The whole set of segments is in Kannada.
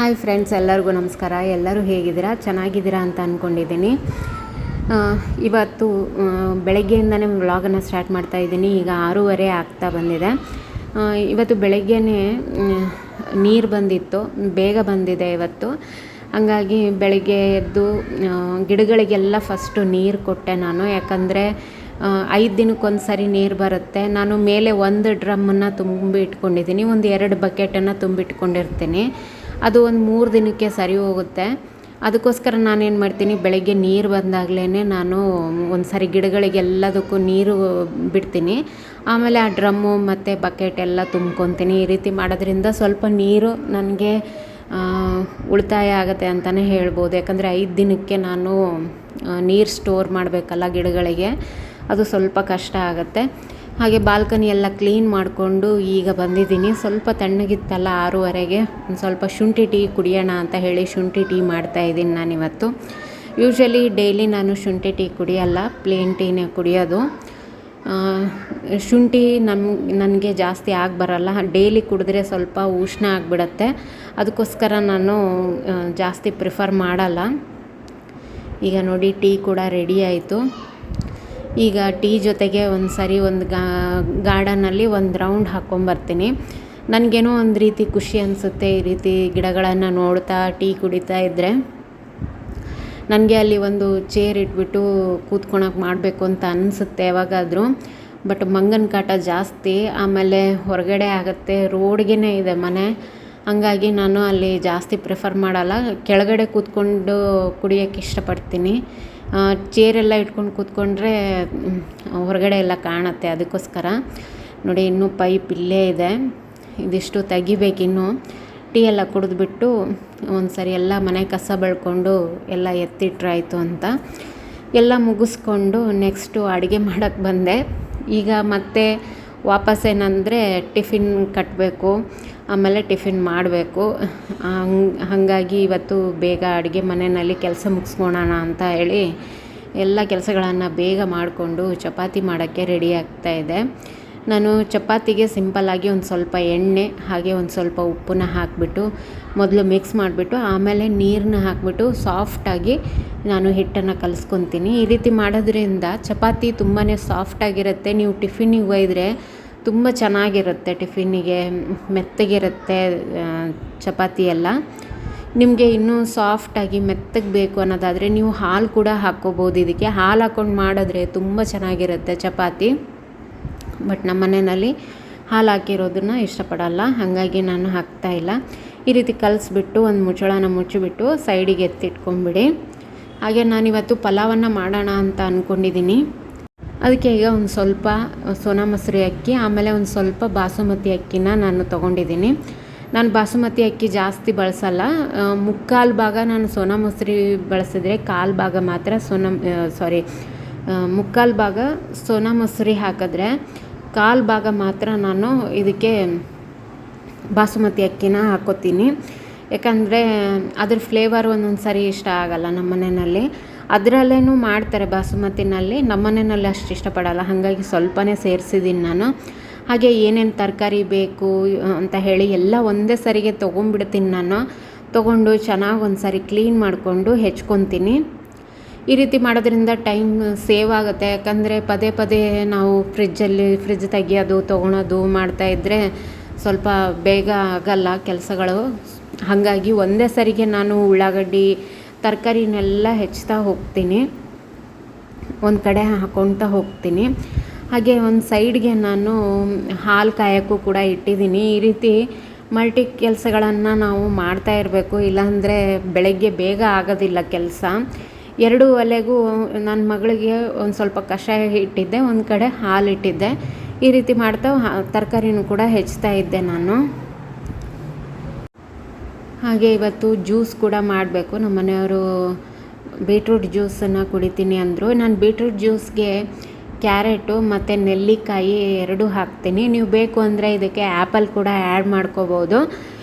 ಹಾಯ್ ಫ್ರೆಂಡ್ಸ್, ಎಲ್ಲರಿಗೂ ನಮಸ್ಕಾರ. ಎಲ್ಲರೂ ಹೇಗಿದ್ದೀರಾ? ಚೆನ್ನಾಗಿದ್ದೀರಾ ಅಂತ ಅಂದ್ಕೊಂಡಿದ್ದೀನಿ. ಇವತ್ತು ಬೆಳಗ್ಗೆಯಿಂದನೇ ವ್ಲಾಗನ್ನು ಸ್ಟಾರ್ಟ್ ಮಾಡ್ತಾ ಇದ್ದೀನಿ. ಈಗ 6:30 ಆಗ್ತಾ ಬಂದಿದೆ. ಇವತ್ತು ಬೆಳಗ್ಗೆಯೇ ನೀರು ಬಂದಿತ್ತು, ಬೇಗ ಬಂದಿದೆ ಇವತ್ತು. ಹಂಗಾಗಿ ಬೆಳಗ್ಗೆ ಎದ್ದು ಗಿಡಗಳಿಗೆಲ್ಲ ಫಸ್ಟು ನೀರು ಕೊಟ್ಟೆ ನಾನು. ಯಾಕಂದರೆ 5 ದಿನಕ್ಕೊಂದು ಸರಿ ನೀರು ಬರುತ್ತೆ. ನಾನು ಮೇಲೆ ಒಂದು ಡ್ರಮ್ಮನ್ನು ತುಂಬಿ ಇಟ್ಕೊಂಡಿದ್ದೀನಿ, ಒಂದು 2 ಬಕೆಟನ್ನು ತುಂಬಿಟ್ಕೊಂಡಿರ್ತೀನಿ. ಅದು ಒಂದು 3 ದಿನಕ್ಕೆ ಸರಿ ಹೋಗುತ್ತೆ. ಅದಕ್ಕೋಸ್ಕರ ನಾನೇನು ಮಾಡ್ತೀನಿ, ಬೆಳಗ್ಗೆ ನೀರು ಬಂದಾಗಲೇ ನಾನು ಒಂದು ಸರಿ ಗಿಡಗಳಿಗೆಲ್ಲದಕ್ಕೂ ನೀರು ಬಿಡ್ತೀನಿ. ಆಮೇಲೆ ಆ ಡ್ರಮ್ಮು ಮತ್ತು ಬಕೆಟ್ ಎಲ್ಲ ತುಂಬ್ಕೊತೀನಿ. ಈ ರೀತಿ ಮಾಡೋದ್ರಿಂದ ಸ್ವಲ್ಪ ನೀರು ನನಗೆ ಉಳಿತಾಯ ಆಗುತ್ತೆ ಅಂತಲೇ ಹೇಳ್ಬೋದು. ಯಾಕಂದರೆ 5 ದಿನಕ್ಕೆ ನಾನು ನೀರು ಸ್ಟೋರ್ ಮಾಡಬೇಕಲ್ಲ ಗಿಡಗಳಿಗೆ, ಅದು ಸ್ವಲ್ಪ ಕಷ್ಟ ಆಗುತ್ತೆ. ಹಾಗೆ ಬಾಲ್ಕನಿ ಎಲ್ಲ ಕ್ಲೀನ್ ಮಾಡಿಕೊಂಡು ಈಗ ಬಂದಿದ್ದೀನಿ. ಸ್ವಲ್ಪ ತಣ್ಣಗಿತ್ತಲ್ಲ 6:30ಗೆ, ಒಂದು ಸ್ವಲ್ಪ ಶುಂಠಿ ಟೀ ಕುಡಿಯೋಣ ಅಂತ ಹೇಳಿ ಶುಂಠಿ ಟೀ ಮಾಡ್ತಾಯಿದ್ದೀನಿ ನಾನಿವತ್ತು. ಯೂಶ್ವಲಿ ಡೈಲಿ ನಾನು ಶುಂಠಿ ಟೀ ಕುಡಿಯೋಲ್ಲ, ಪ್ಲೇನ್ ಟೀನೇ ಕುಡಿಯೋದು. ಶುಂಠಿ ನನಗೆ ಜಾಸ್ತಿ ಬರಲ್ಲ. ಡೈಲಿ ಕುಡಿದ್ರೆ ಸ್ವಲ್ಪ ಉಷ್ಣ ಆಗಿಬಿಡತ್ತೆ. ಅದಕ್ಕೋಸ್ಕರ ನಾನು ಜಾಸ್ತಿ ಪ್ರಿಫರ್ ಮಾಡಲ್ಲ. ಈಗ ನೋಡಿ, ಟೀ ಕೂಡ ರೆಡಿ ಆಯಿತು. ಈಗ ಟೀ ಜೊತೆಗೆ ಒಂದು ಸರಿ ಒಂದು ಗಾರ್ಡನಲ್ಲಿ ಒಂದು ರೌಂಡ್ ಹಾಕ್ಕೊಂಬರ್ತೀನಿ. ನನಗೇನೋ ಒಂದು ರೀತಿ ಖುಷಿ ಅನಿಸುತ್ತೆ ಈ ರೀತಿ ಗಿಡಗಳನ್ನು ನೋಡ್ತಾ ಟೀ ಕುಡಿತಾ ಇದ್ದರೆ. ನನಗೆ ಅಲ್ಲಿ ಒಂದು ಚೇರ್ ಇಟ್ಬಿಟ್ಟು ಕೂತ್ಕೊಳಕ್ಕೆ ಮಾಡಬೇಕು ಅಂತ ಅನಿಸುತ್ತೆ ಯಾವಾಗಾದರೂ. ಬಟ್ ಮಂಗನ ಕಾಟ ಜಾಸ್ತಿ, ಆಮೇಲೆ ಹೊರಗಡೆ ಆಗುತ್ತೆ, ರೋಡ್ಗೆ ಇದೆ ಮನೆ. ಹಂಗಾಗಿ ನಾನು ಅಲ್ಲಿ ಜಾಸ್ತಿ ಪ್ರಿಫರ್ ಮಾಡಲ್ಲ. ಕೆಳಗಡೆ ಕೂತ್ಕೊಂಡು ಕುಡಿಯೋಕ್ಕೆ ಇಷ್ಟಪಡ್ತೀನಿ. ಚೇರೆಲ್ಲ ಇಟ್ಕೊಂಡು ಕೂತ್ಕೊಂಡ್ರೆ ಹೊರಗಡೆ ಎಲ್ಲ ಕಾಣುತ್ತೆ. ಅದಕ್ಕೋಸ್ಕರ ನೋಡಿ, ಇನ್ನೂ ಪೈಪ್ ಇಲ್ಲೇ ಇದೆ, ಇದಿಷ್ಟು ತೆಗಿಬೇಕಿನ್ನು. ಟೀ ಎಲ್ಲ ಕುಡಿದ್ಬಿಟ್ಟು ಒಂದು ಸರಿ ಎಲ್ಲ ಮನೆ ಕಸ ಬೆಳ್ಕೊಂಡು ಎಲ್ಲ ಎತ್ತಿಟ್ರಾಯ್ತು ಅಂತ ಎಲ್ಲ ಮುಗಿಸ್ಕೊಂಡು ನೆಕ್ಸ್ಟು ಅಡುಗೆ ಮಾಡೋಕ್ಕೆ ಬಂದೆ. ಈಗ ಮತ್ತೆ ವಾಪಸ್ ಏನಂದರೆ ಟಿಫಿನ್ ಕಟ್ಟಬೇಕು, ಆಮೇಲೆ ಟಿಫಿನ್ ಮಾಡಬೇಕು. ಹಾಗಾಗಿ ಇವತ್ತು ಬೇಗ ಅಡುಗೆ ಮನೆಯಲ್ಲಿ ಕೆಲಸ ಮುಗಿಸ್ಕೊಳ್ಳೋಣ ಅಂತ ಹೇಳಿ ಎಲ್ಲ ಕೆಲಸಗಳನ್ನು ಬೇಗ ಮಾಡಿಕೊಂಡು ಚಪಾತಿ ಮಾಡೋಕ್ಕೆ ರೆಡಿ ಆಗ್ತಾಯಿದೆ. ನಾನು ಚಪಾತಿಗೆ ಸಿಂಪಲ್ಲಾಗಿ ಒಂದು ಸ್ವಲ್ಪ ಎಣ್ಣೆ ಹಾಗೆ ಒಂದು ಸ್ವಲ್ಪ ಉಪ್ಪನ್ನ ಹಾಕಿಬಿಟ್ಟು ಮೊದಲು ಮಿಕ್ಸ್ ಮಾಡಿಬಿಟ್ಟು ಆಮೇಲೆ ನೀರನ್ನ ಹಾಕಿಬಿಟ್ಟು ಸಾಫ್ಟಾಗಿ ನಾನು ಹಿಟ್ಟನ್ನು ಕಲಿಸ್ಕೊತೀನಿ. ಈ ರೀತಿ ಮಾಡೋದ್ರಿಂದ ಚಪಾತಿ ತುಂಬಾ ಸಾಫ್ಟಾಗಿರುತ್ತೆ. ನೀವು ಟಿಫಿನಿಗೆ ಒಯ್ದರೆ ತುಂಬ ಚೆನ್ನಾಗಿರುತ್ತೆ, ಟಿಫಿನಿಗೆ ಮೆತ್ತಗಿರುತ್ತೆ ಚಪಾತಿ ಎಲ್ಲ. ನಿಮಗೆ ಇನ್ನೂ ಸಾಫ್ಟಾಗಿ ಮೆತ್ತಗೆ ಬೇಕು ಅನ್ನೋದಾದರೆ ನೀವು ಹಾಲು ಕೂಡ ಹಾಕ್ಕೋಬೋದು. ಇದಕ್ಕೆ ಹಾಲು ಹಾಕ್ಕೊಂಡು ಮಾಡಿದ್ರೆ ತುಂಬ ಚೆನ್ನಾಗಿರುತ್ತೆ ಚಪಾತಿ. ಬಟ್ ನಮ್ಮ ಮನೆಯಲ್ಲಿ ಹಾಲು ಹಾಕಿರೋದನ್ನ ಇಷ್ಟಪಡಲ್ಲ, ಹಾಗಾಗಿ ನಾನು ಹಾಕ್ತಾಯಿಲ್ಲ. ಈ ರೀತಿ ಕಲಿಸ್ಬಿಟ್ಟು ಒಂದು ಮುಚ್ಚಳನ ಮುಚ್ಚಿಬಿಟ್ಟು ಸೈಡಿಗೆ ಎತ್ತಿಟ್ಕೊಂಡ್ಬಿಡಿ. ಹಾಗೆ ನಾನಿವತ್ತು ಪಲಾವನ್ನು ಮಾಡೋಣ ಅಂತ ಅಂದ್ಕೊಂಡಿದ್ದೀನಿ. ಅದಕ್ಕೆ ಈಗ ಒಂದು ಸ್ವಲ್ಪ ಸೋನಾ ಮಸೂರಿ ಅಕ್ಕಿ, ಆಮೇಲೆ ಒಂದು ಸ್ವಲ್ಪ ಬಾಸುಮತಿ ಅಕ್ಕಿನ ನಾನು ತೊಗೊಂಡಿದ್ದೀನಿ. ನಾನು ಬಾಸುಮತಿ ಅಕ್ಕಿ ಜಾಸ್ತಿ ಬಳಸಲ್ಲ. 3/4 ಭಾಗ ನಾನು ಸೋನಾ ಮಸೂರಿ ಬಳಸಿದ್ರೆ 1/4 ಭಾಗ ಮಾತ್ರ 3/4 ಭಾಗ ಸೋನಾ ಮಸೂರಿ ಹಾಕಿದ್ರೆ 1/4 ಭಾಗ ಮಾತ್ರ ನಾನು ಇದಕ್ಕೆ ಬಾಸುಮತಿ ಅಕ್ಕಿನ ಹಾಕ್ಕೋತೀನಿ. ಯಾಕಂದರೆ ಅದ್ರ ಫ್ಲೇವರ್ ಒಂದೊಂದು ಸರಿ ಇಷ್ಟ ಆಗಲ್ಲ ನಮ್ಮ ಮನೆಯಲ್ಲಿ. ಅದರಲ್ಲೇನೂ ಮಾಡ್ತಾರೆ ಬಾಸುಮತಿನಲ್ಲಿ, ನಮ್ಮ ಮನೆಯಲ್ಲಿ ಅಷ್ಟು ಇಷ್ಟಪಡಲ್ಲ. ಹಾಗಾಗಿ ಸ್ವಲ್ಪನೇ ಸೇರಿಸಿದ್ದೀನಿ ನಾನು. ಹಾಗೆ ಏನೇನು ತರಕಾರಿ ಬೇಕು ಅಂತ ಹೇಳಿ ಎಲ್ಲ ಒಂದೇ ಸರಿಗೆ ತೊಗೊಂಡ್ಬಿಡ್ತೀನಿ ನಾನು. ತೊಗೊಂಡು ಚೆನ್ನಾಗಿ ಒಂದು ಸರಿ ಕ್ಲೀನ್ ಮಾಡಿಕೊಂಡು ಹೆಚ್ಕೊತೀನಿ. ಈ ರೀತಿ ಮಾಡೋದ್ರಿಂದ ಟೈಮ್ ಸೇವ್ ಆಗುತ್ತೆ. ಯಾಕಂದರೆ ಪದೇ ಪದೇ ನಾವು ಫ್ರಿಜ್ ತೆಗಿಯೋದು ತೊಗೊಳೋದು ಮಾಡ್ತಾಯಿದ್ರೆ ಸ್ವಲ್ಪ ಬೇಗ ಆಗಲ್ಲ ಕೆಲಸಗಳು. ಹಾಗಾಗಿ ಒಂದೇ ಸರಿಗೆ ನಾನು ಉಳ್ಳಾಗಡ್ಡಿ ತರಕಾರಿನೆಲ್ಲ ಹೆಚ್ಚುತ್ತಾ ಹೋಗ್ತೀನಿ, ಒಂದು ಕಡೆ ಹಾಕ್ಕೊಳ್ತಾ ಹೋಗ್ತೀನಿ. ಹಾಗೆ ಒಂದು ಸೈಡ್ಗೆ ನಾನು ಹಾಲು ಕಾಯೋಕ್ಕೂ ಕೂಡ ಇಟ್ಟಿದ್ದೀನಿ. ಈ ರೀತಿ ಮಲ್ಟಿ ಕೆಲಸಗಳನ್ನು ನಾವು ಮಾಡ್ತಾ ಇರಬೇಕು, ಇಲ್ಲಾಂದರೆ ಬೆಳಗ್ಗೆ ಬೇಗ ಆಗೋದಿಲ್ಲ ಕೆಲಸ. 2 ಒಲೆಗೂ ನನ್ನ ಮಗಳಿಗೆ ಒಂದು ಸ್ವಲ್ಪ ಕಷಾಯ ಇಟ್ಟಿದ್ದೆ, ಒಂದು ಕಡೆ ಹಾಲು ಇಟ್ಟಿದ್ದೆ. ಈ ರೀತಿ ಮಾಡ್ತಾ ತರಕಾರಿನೂ ಕೂಡ ಹೆಚ್ಚುತ್ತಾ ಇದ್ದೆ ನಾನು. ಹಾಗೆ ಇವತ್ತು ಜ್ಯೂಸ್ ಕೂಡ ಮಾಡಬೇಕು. ನಮ್ಮ ಮನೆಯವರು ಬೀಟ್ರೂಟ್ ಜ್ಯೂಸನ್ನು ಕುಡಿತೀನಿ ಅಂದರು. ನಾನು ಬೀಟ್ರೂಟ್ ಜ್ಯೂಸ್ಗೆ ಕ್ಯಾರೆಟು ಮತ್ತು ನೆಲ್ಲಿಕಾಯಿ 2 ಹಾಕ್ತೀನಿ. ನೀವು ಬೇಕು ಅಂದರೆ ಇದಕ್ಕೆ ಆ್ಯಪಲ್ ಕೂಡ ಆ್ಯಡ್ ಮಾಡ್ಕೋಬೋದು.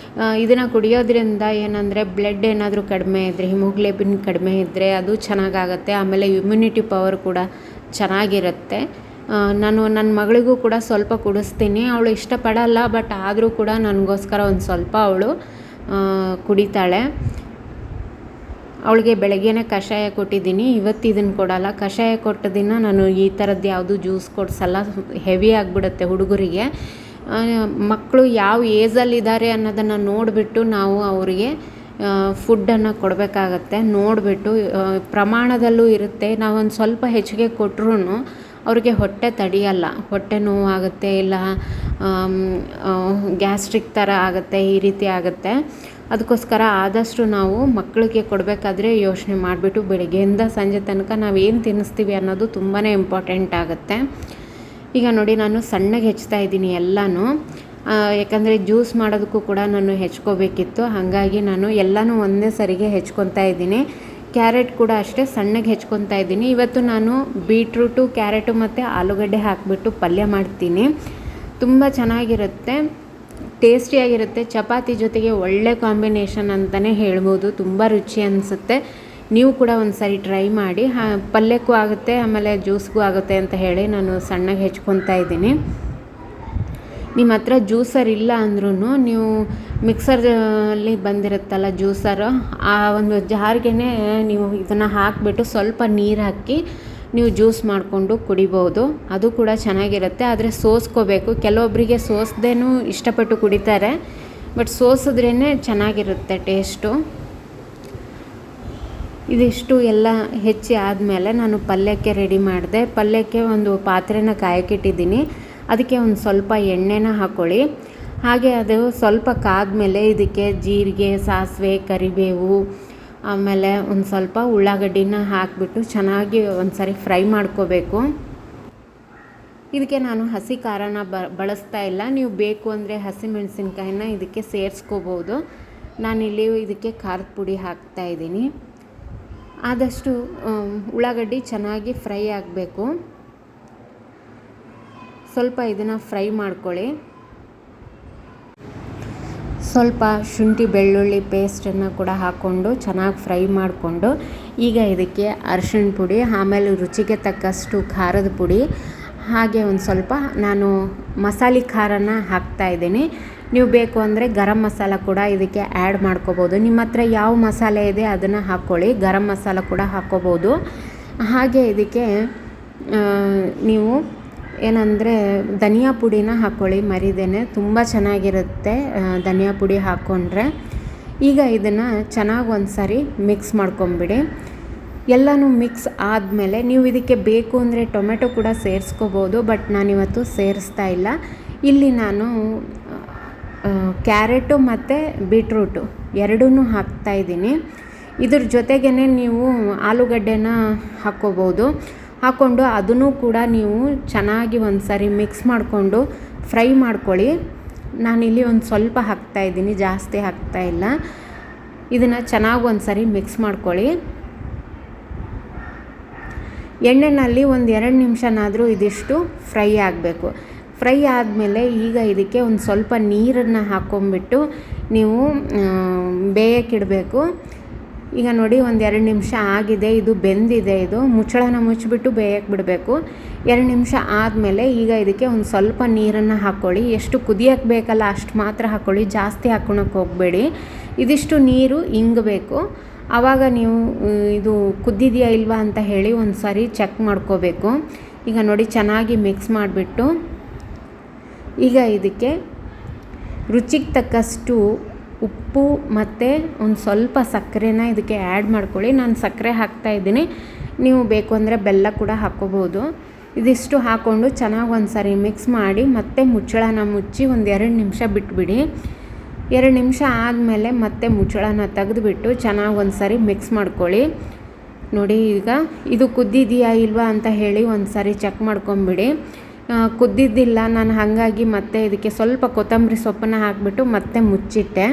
ಇದನ್ನು ಕುಡಿಯೋದ್ರಿಂದ ಏನಂದರೆ ಬ್ಲಡ್ ಏನಾದರೂ ಕಡಿಮೆ ಇದ್ದರೆ, ಹಿಮೋಗ್ಲೋಬಿನ್ ಕಡಿಮೆ ಇದ್ದರೆ ಅದು ಚೆನ್ನಾಗಾಗುತ್ತೆ. ಆಮೇಲೆ ಇಮ್ಯುನಿಟಿ ಪವರ್ ಕೂಡ ಚೆನ್ನಾಗಿರುತ್ತೆ. ನಾನು ನನ್ನ ಮಗಳಿಗೂ ಕೂಡ ಸ್ವಲ್ಪ ಕುಡಿಸ್ತೀನಿ. ಅವಳು ಇಷ್ಟಪಡಲ್ಲ, ಬಟ್ ಆದರೂ ಕೂಡ ನನಗೋಸ್ಕರ ಒಂದು ಸ್ವಲ್ಪ ಅವಳು ಕುಡಿತಾಳೆ. ಅವಳಿಗೆ ಬೆಳಗ್ಗೆನೇ ಕಷಾಯ ಕೊಟ್ಟಿದ್ದೀನಿ, ಇವತ್ತು ಇದನ್ನು ಕೊಡಲ್ಲ. ಕಷಾಯ ಕೊಟ್ಟ ದಿನ ನಾನು ಈ ಥರದ್ದು ಯಾವುದು ಜ್ಯೂಸ್ ಕೊಡಿಸಲ್ಲ, ಹೆವಿ ಆಗಿಬಿಡುತ್ತೆ ಹುಡುಗರಿಗೆ. ಮಕ್ಕಳು ಯಾವ ಏಜಲ್ಲಿದ್ದಾರೆ ಅನ್ನೋದನ್ನು ನೋಡಿಬಿಟ್ಟು ನಾವು ಅವರಿಗೆ ಫುಡ್ಡನ್ನು ಕೊಡಬೇಕಾಗತ್ತೆ. ನೋಡಿಬಿಟ್ಟು ಪ್ರಮಾಣದಲ್ಲೂ ಇರುತ್ತೆ. ನಾವೊಂದು ಸ್ವಲ್ಪ ಹೆಚ್ಚಿಗೆ ಕೊಟ್ಟರೂ ಅವ್ರಿಗೆ ಹೊಟ್ಟೆ ತಡೆಯಲ್ಲ, ಹೊಟ್ಟೆ ನೋವಾಗುತ್ತೆ, ಇಲ್ಲ ಗ್ಯಾಸ್ಟ್ರಿಕ್ ಥರ ಆಗುತ್ತೆ, ಈ ರೀತಿ ಆಗುತ್ತೆ. ಅದಕ್ಕೋಸ್ಕರ ಆದಷ್ಟು ನಾವು ಮಕ್ಕಳಿಗೆ ಕೊಡಬೇಕಾದ್ರೆ ಯೋಚನೆ ಮಾಡಿಬಿಟ್ಟು ಬೆಳಗ್ಗೆಯಿಂದ ಸಂಜೆ ತನಕ ನಾವು ಏನು ತಿನ್ನಿಸ್ತೀವಿ ಅನ್ನೋದು ತುಂಬಾ ಇಂಪಾರ್ಟೆಂಟ್ ಆಗುತ್ತೆ. ಈಗ ನೋಡಿ ನಾನು ಸಣ್ಣಗೆ ಹೆಚ್ಚ್ತಾ ಇದ್ದೀನಿ ಎಲ್ಲನೂ, ಯಾಕಂದರೆ ಜ್ಯೂಸ್ ಮಾಡೋದಕ್ಕೂ ಕೂಡ ನಾನು ಹೆಚ್ಕೋಬೇಕಿತ್ತು. ಹಾಗಾಗಿ ನಾನು ಎಲ್ಲನೂ ಒಂದೇ ಸರಿಗೆ ಹೆಚ್ಕೊತಾ ಇದ್ದೀನಿ. ಕ್ಯಾರೆಟ್ ಕೂಡ ಅಷ್ಟೇ ಸಣ್ಣಗೆ ಹೆಚ್ಕೊತಾ ಇದ್ದೀನಿ. ಇವತ್ತು ನಾನು ಬೀಟ್ರೂಟು, ಕ್ಯಾರೆಟು ಮತ್ತು ಆಲೂಗಡ್ಡೆ ಹಾಕಿಬಿಟ್ಟು ಪಲ್ಯ ಮಾಡ್ತೀನಿ. ತುಂಬ ಚೆನ್ನಾಗಿರುತ್ತೆ, ಟೇಸ್ಟಿಯಾಗಿರುತ್ತೆ. ಚಪಾತಿ ಜೊತೆಗೆ ಒಳ್ಳೆ ಕಾಂಬಿನೇಷನ್ ಅಂತಲೇ ಹೇಳ್ಬೋದು. ತುಂಬ ರುಚಿ ಅನಿಸುತ್ತೆ. ನೀವು ಕೂಡ ಒಂದು ಸಾರಿ ಟ್ರೈ ಮಾಡಿ. ಪಲ್ಯಕ್ಕೂ ಆಗುತ್ತೆ, ಆಮೇಲೆ ಜ್ಯೂಸ್ಗೂ ಆಗುತ್ತೆ ಅಂತ ಹೇಳಿ ನಾನು ಸಣ್ಣಗೆ ಹೆಚ್ಕೊತಾ ಇದ್ದೀನಿ. ನಿಮ್ಮ ಹತ್ರ ಜ್ಯೂಸರ್ ಇಲ್ಲ ಅಂದ್ರೂ ನೀವು ಮಿಕ್ಸರಲ್ಲಿ ಬಂದಿರುತ್ತಲ್ಲ ಜ್ಯೂಸರು, ಆ ಒಂದು ಜಾರ್ಗೆ ನೀವು ಇದನ್ನು ಹಾಕಿಬಿಟ್ಟು ಸ್ವಲ್ಪ ನೀರು ಹಾಕಿ ನೀವು ಜ್ಯೂಸ್ ಮಾಡಿಕೊಂಡು ಕುಡಿಬೋದು. ಅದು ಕೂಡ ಚೆನ್ನಾಗಿರುತ್ತೆ. ಆದರೆ ಸೋಸ್ಕೋಬೇಕು. ಕೆಲವೊಬ್ಬರಿಗೆ ಸೋಸ್ದೇನೂ ಇಷ್ಟಪಟ್ಟು ಕುಡಿತಾರೆ, ಬಟ್ ಸೋಸಿದ್ರೇ ಚೆನ್ನಾಗಿರುತ್ತೆ ಟೇಸ್ಟು. ಇದಿಷ್ಟು ಎಲ್ಲ ಹೆಚ್ಚಿ ಆದಮೇಲೆ ನಾನು ಪಲ್ಯಕ್ಕೆ ರೆಡಿ ಮಾಡಿದೆ. ಪಲ್ಯಕ್ಕೆ ಒಂದು ಪಾತ್ರೆನ ಕಾಯಕ್ಕಿಟ್ಟಿದ್ದೀನಿ. ಅದಕ್ಕೆ ಒಂದು ಸ್ವಲ್ಪ ಎಣ್ಣೆನ ಹಾಕ್ಕೊಳ್ಳಿ. ಹಾಗೆ ಅದು ಸ್ವಲ್ಪ ಕಾದ್ಮೇಲೆ ಇದಕ್ಕೆ ಜೀರಿಗೆ, ಸಾಸಿವೆ, ಕರಿಬೇವು, ಆಮೇಲೆ ಒಂದು ಸ್ವಲ್ಪ ಉಳ್ಳಾಗಡ್ಡಿನ ಹಾಕಿಬಿಟ್ಟು ಚೆನ್ನಾಗಿ ಒಂದು ಸಾರಿ ಫ್ರೈ ಮಾಡ್ಕೋಬೇಕು. ಇದಕ್ಕೆ ನಾನು ಹಸಿ ಖಾರನ ಬಳಸ್ತಾ ಇಲ್ಲ. ನೀವು ಬೇಕು ಅಂದರೆ ಹಸಿಮೆಣಸಿನ್ಕಾಯಿನ ಇದಕ್ಕೆ ಸೇರಿಸ್ಕೋಬೋದು. ನಾನಿಲ್ಲಿ ಇದಕ್ಕೆ ಖಾರದ ಪುಡಿ ಹಾಕ್ತಾಯಿದ್ದೀನಿ. ಆದಷ್ಟು ಉಳ್ಳಾಗಡ್ಡಿ ಚೆನ್ನಾಗಿ ಫ್ರೈ ಆಗಬೇಕು. ಸ್ವಲ್ಪ ಇದನ್ನು ಫ್ರೈ ಮಾಡ್ಕೊಳ್ಳಿ. ಸ್ವಲ್ಪ ಶುಂಠಿ ಬೆಳ್ಳುಳ್ಳಿ ಪೇಸ್ಟನ್ನು ಕೂಡ ಹಾಕ್ಕೊಂಡು ಚೆನ್ನಾಗಿ ಫ್ರೈ ಮಾಡಿಕೊಂಡು, ಈಗ ಇದಕ್ಕೆ ಅರಿಶಿಣ ಪುಡಿ, ಆಮೇಲೆ ರುಚಿಗೆ ತಕ್ಕಷ್ಟು ಖಾರದ ಪುಡಿ, ಹಾಗೆ ಒಂದು ಸ್ವಲ್ಪ ನಾನು ಮಸಾಲೆ ಖಾರನ ಹಾಕ್ತಾಯಿದ್ದೀನಿ. ನೀವು ಬೇಕು ಅಂದರೆ ಗರಂ ಮಸಾಲ ಕೂಡ ಇದಕ್ಕೆ ಆ್ಯಡ್ ಮಾಡ್ಕೋಬೋದು. ನಿಮ್ಮ ಹತ್ರ ಯಾವ ಮಸಾಲೆ ಇದೆ ಅದನ್ನು ಹಾಕ್ಕೊಳ್ಳಿ. ಗರಂ ಮಸಾಲ ಕೂಡ ಹಾಕ್ಕೋಬೋದು. ಹಾಗೆ ಇದಕ್ಕೆ ನೀವು ಏನಂದರೆ ಧನಿಯಾ ಪುಡಿನ ಹಾಕ್ಕೊಳ್ಳಿ ಮರಿದೇನೆ, ತುಂಬ ಚೆನ್ನಾಗಿರುತ್ತೆ ಧನಿಯಾ ಪುಡಿ ಹಾಕ್ಕೊಂಡ್ರೆ. ಈಗ ಇದನ್ನು ಚೆನ್ನಾಗಿ ಒಂದು ಸಾರಿ ಮಿಕ್ಸ್ ಮಾಡ್ಕೊಂಬಿಡಿ. ಎಲ್ಲನೂ ಮಿಕ್ಸ್ ಆದಮೇಲೆ ನೀವು ಇದಕ್ಕೆ ಬೇಕು ಅಂದರೆ ಟೊಮೆಟೊ ಕೂಡ ಸೇರಿಸ್ಕೋಬೋದು, ಬಟ್ ನಾನಿವತ್ತು ಸೇರಿಸ್ತಾ ಇಲ್ಲ. ಇಲ್ಲಿ ನಾನು ಕ್ಯಾರೆಟು ಮತ್ತು ಬೀಟ್ರೂಟು ಎರಡೂ ಹಾಕ್ತಾಯಿದ್ದೀನಿ. ಇದ್ರ ಜೊತೆಗೇ ನೀವು ಆಲೂಗಡ್ಡೆನ ಹಾಕ್ಕೋಬೋದು. ಹಾಕ್ಕೊಂಡು ಅದನ್ನು ಕೂಡ ನೀವು ಚೆನ್ನಾಗಿ ಒಂದು ಸಾರಿ ಮಿಕ್ಸ್ ಮಾಡಿಕೊಂಡು ಫ್ರೈ ಮಾಡ್ಕೊಳ್ಳಿ. ನಾನಿಲ್ಲಿ ಒಂದು ಸ್ವಲ್ಪ ಹಾಕ್ತಾಯಿದ್ದೀನಿ, ಜಾಸ್ತಿ ಹಾಕ್ತಾಯಿಲ್ಲ. ಇದನ್ನು ಚೆನ್ನಾಗಿ ಒಂದು ಸಾರಿ ಮಿಕ್ಸ್ ಮಾಡ್ಕೊಳ್ಳಿ. ಎಣ್ಣೆಯಲ್ಲಿ ಒಂದು 2 ನಿಮಿಷನಾದರೂ ಇದಿಷ್ಟು ಫ್ರೈ ಆಗಬೇಕು. ಫ್ರೈ ಆದಮೇಲೆ ಈಗ ಇದಕ್ಕೆ ಒಂದು ಸ್ವಲ್ಪ ನೀರನ್ನು ಹಾಕ್ಕೊಂಬಿಟ್ಟು ನೀವು ಬೇಯಕ್ಕಿಡಬೇಕು. ಈಗ ನೋಡಿ ಒಂದು 2 ನಿಮಿಷ ಆಗಿದೆ, ಇದು ಬೆಂದಿದೆ. ಇದು ಮುಚ್ಚಳನ ಮುಚ್ಚಿಬಿಟ್ಟು ಬೇಯಕ್ಕೆ ಬಿಡಬೇಕು. 2 ನಿಮಿಷ ಆದಮೇಲೆ ಈಗ ಇದಕ್ಕೆ ಒಂದು ಸ್ವಲ್ಪ ನೀರನ್ನು ಹಾಕ್ಕೊಳ್ಳಿ. ಎಷ್ಟು ಕುದಿಯೋಕ್ಕೆ ಬೇಕಲ್ಲ ಅಷ್ಟು ಮಾತ್ರ ಹಾಕ್ಕೊಳ್ಳಿ, ಜಾಸ್ತಿ ಹಾಕ್ಕೊಳಕ್ಕೆ ಹೋಗಬೇಡಿ. ಇದಿಷ್ಟು ನೀರು ಇಂಗಬೇಕು. ಆವಾಗ ನೀವು ಇದು ಕುದ್ದಿದೆಯಾ ಇಲ್ವಾ ಅಂತ ಹೇಳಿ ಒಂದು ಸಾರಿ ಚೆಕ್ ಮಾಡ್ಕೋಬೇಕು. ಈಗ ನೋಡಿ ಚೆನ್ನಾಗಿ ಮಿಕ್ಸ್ ಮಾಡಿಬಿಟ್ಟು ಈಗ ಇದಕ್ಕೆ ರುಚಿಗೆ ತಕ್ಕಷ್ಟು ಉಪ್ಪು ಮತ್ತು ಒಂದು ಸ್ವಲ್ಪ ಸಕ್ಕರೆನ ಇದಕ್ಕೆ ಆ್ಯಡ್ ಮಾಡ್ಕೊಳ್ಳಿ. ನಾನು ಸಕ್ಕರೆ ಹಾಕ್ತಾಯಿದ್ದೀನಿ, ನೀವು ಬೇಕು ಅಂದರೆ ಬೆಲ್ಲ ಕೂಡ ಹಾಕ್ಕೋಬೋದು. ಇದಿಷ್ಟು ಹಾಕ್ಕೊಂಡು ಚೆನ್ನಾಗಿ ಒಂದು ಸಾರಿ ಮಿಕ್ಸ್ ಮಾಡಿ ಮತ್ತೆ ಮುಚ್ಚಳನ ಮುಚ್ಚಿ ಒಂದು 2 ನಿಮಿಷ ಬಿಟ್ಬಿಡಿ. 2 ನಿಮಿಷ ಆದಮೇಲೆ ಮತ್ತೆ ಮುಚ್ಚಳನ ತೆಗೆದುಬಿಟ್ಟು ಚೆನ್ನಾಗಿ ಒಂದು ಸಾರಿ ಮಿಕ್ಸ್ ಮಾಡ್ಕೊಳ್ಳಿ. ನೋಡಿ ಈಗ ಇದು ಕುದ್ದಿದೆಯಾ ಇಲ್ವಾ ಅಂತ ಹೇಳಿ ಒಂದು ಸಾರಿ ಚೆಕ್ ಮಾಡ್ಕೊಂಬಿಡಿ. ಕುದ್ದಿದ್ದಿಲ್ಲ, ನಾನು ಹಾಗಾಗಿ ಮತ್ತೆ ಇದಕ್ಕೆ ಸ್ವಲ್ಪ ಕೊತ್ತಂಬರಿ ಸೊಪ್ಪನ್ನು ಹಾಕಿಬಿಟ್ಟು ಮತ್ತೆ ಮುಚ್ಚಿಟ್ಟೆ.